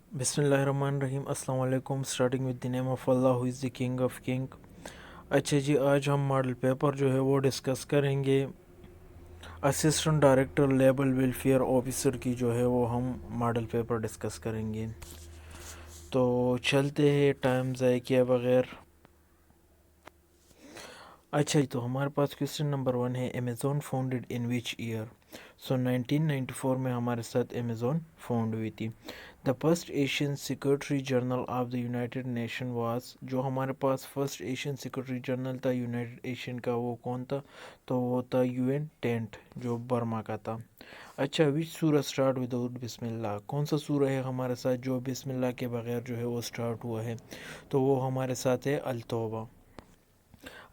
बिस्मिल्लाहिर्रहमानिर्रहीम अस्सलाम वालेकुम। Starting with the name of Allah who is the king of king. अच्छा जी, आज हम मॉडल पेपर जो है वो डिस्कस करेंगे। Assistant director labour welfare officer की जो है वो हम मॉडल पेपर डिस्कस करेंगे। तो चलते हैं टाइम ज़ाय किए बगैर। अच्छा जी, तो हमारे पास क्वेश्चन नंबर 1 है, Amazon founded in which year. So 1994 में हमारे साथ अमेज़ॉन फाउंड हुई थी। The first Asian secretary general of the United Nation was, जो हमारे पास फर्स्ट एशियन सेक्रेटरी जनरल था यूनाइटेड एशियन का, वो कौन था? तो वो था UN टेंट, जो बर्मा का था। अच्छा, विच सूरह स्टार्ट विदाउट बिस्मिल्लाह, कौन सा सूरह है हमारे साथ जो बिस्मिल्लाह के बगैर जो है वो स्टार्ट हुआ है? तो वो हमारे साथ है अल तौबा।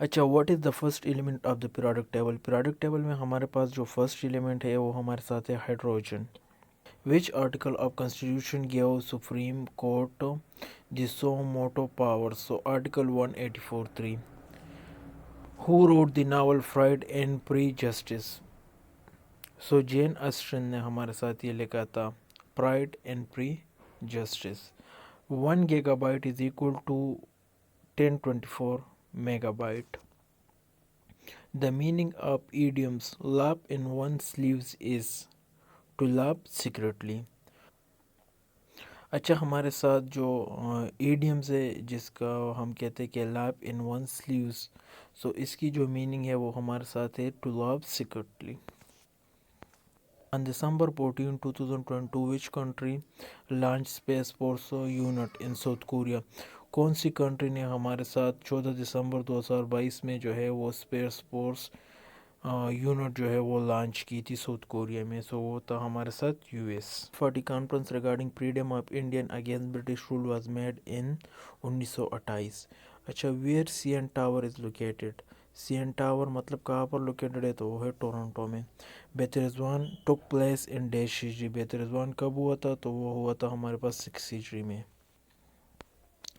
अच्छा, what is the first element of the periodic table? Periodic table में हमारे पास जो फर्स्ट एलिमेंट है वो हमारे साथ है hydrogen. Which article of constitution give supreme court the suo motu power? So article 184(3). Who wrote the novel pride and prejudice? So Jane Austen ने हमारे साथ ये लिखा था, pride and prejudice. 1 GB is equal to 1024 megabyte. The meaning of idioms laugh in one's sleeves is to laugh secretly. अच्छा, हमारे साथ जो idioms है जिसका हम कहते हैं कि laugh in one's sleeves, सो इसकी जो मीनिंग है वो हमारे साथ है to laugh secretly. On December 14, 2022, which country launched Space Force unit in South Korea? कौन सी कंट्री ने हमारे साथ 14 दिसंबर 2022 में जो है वो स्पेस फोर्स यूनिट जो है वो लॉन्च की थी साउथ कोरिया में? सो वो था हमारे साथ US। 40 conference regarding freedom of Indian against British rule was made in 1928। अच्छा, where CN tower is located? CN tower मतलब कहाँ पर लोकेटेड है? तो वो है टोरंटो में। Bait Rizwan took place in dash Hijri, Bait Rizwan कब हुआ था? तो वो हुआ था हमारे पास 6 हिजरी में।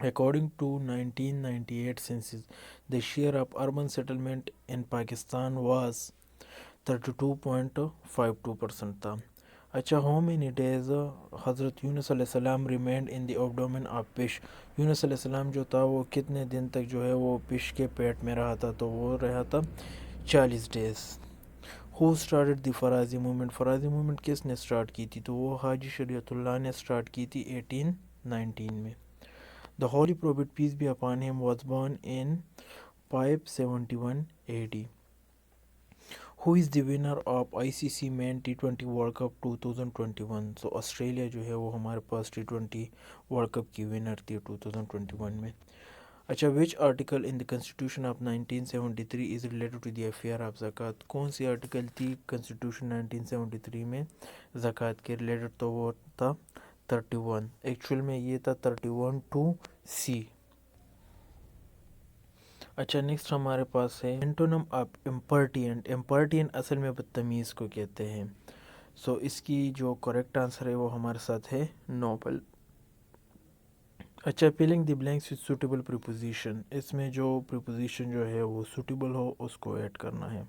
According to 1998 census, the share of urban settlement in Pakistan was 32.52% था। अच्छा, how many days हज़रत यूनुस अलैहिस्सलाम remained in the abdomen of fish? Yunus अलैहिस्सलाम जो था वो कितने दिन तक जो है वो फिश के पेट में रहा था? तो वो रहा था 40 days. Who started the फराजी movement? फराजी movement किसने स्टार्ट की थी? तो वो हाजी शरीयतुल्लाह ने स्टार्ट की थी 1819 में। The Holy Prophet, peace be upon him, was born in 571 AD. Who is the winner of ICC Men T20 World Cup 2021? So Australia जो है वो हमारे पास T20 वर्ल्ड कप की विनर थी 2021 में। अच्छा, which article in the constitution of 1973 is related to the affair of zakat? कौन सी आर्टिकल थी कॉन्स्टिट्यूशन 1973 में ज़कात के रिलेटेड? तो वो था 31। एक्चुअल में ये था 31(2)C। अच्छा, नेक्स्ट हमारे पास है एंटोनम ऑफ इम्पर्टिएंट। इम्पर्टिएंट असल में बदतमीज़ को कहते हैं। सो इसकी जो करेक्ट आंसर है वो हमारे साथ है नोबल। अच्छा, filling the blanks with suitable preposition, इसमें जो प्रीपोजिशन जो है वो सूटेबल हो उसको ऐड करना है।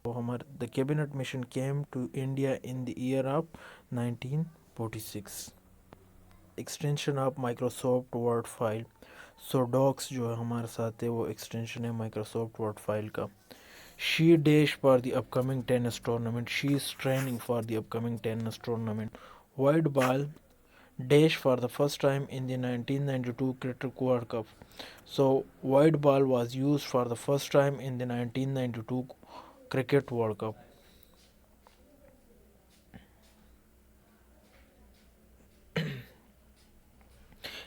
तो हमारे the cabinet mission came to India in the year of 1946। Extension of Microsoft Word file. So docs जो है हमारे साथ है वो एक्सटेंशन है माइक्रोसॉफ्ट वर्ड फाइल का। She dash for the upcoming tennis tournament, she is training for the upcoming tennis tournament. White ball dash for the first time in the 1992 Cricket World Cup. So white ball was used for the first time in the 1992 Cricket World Cup.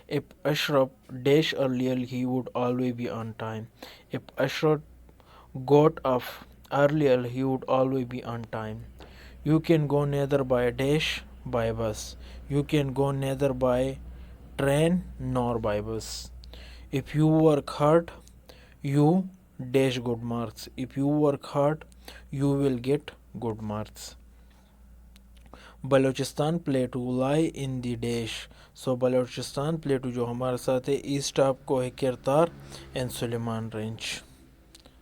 If Ashraf dash earlier, he would always be on time. If Ashraf got up earlier, he would always be on time. You can go neither by dash by bus. You can go neither by train nor by bus. If you work hard, you dash good marks. If you work hard, you will get good marks. Balochistan plateau lie in the dash. So Balochistan plateau जो हमारे साथ है east of Koh Kirthar and Sulaiman range.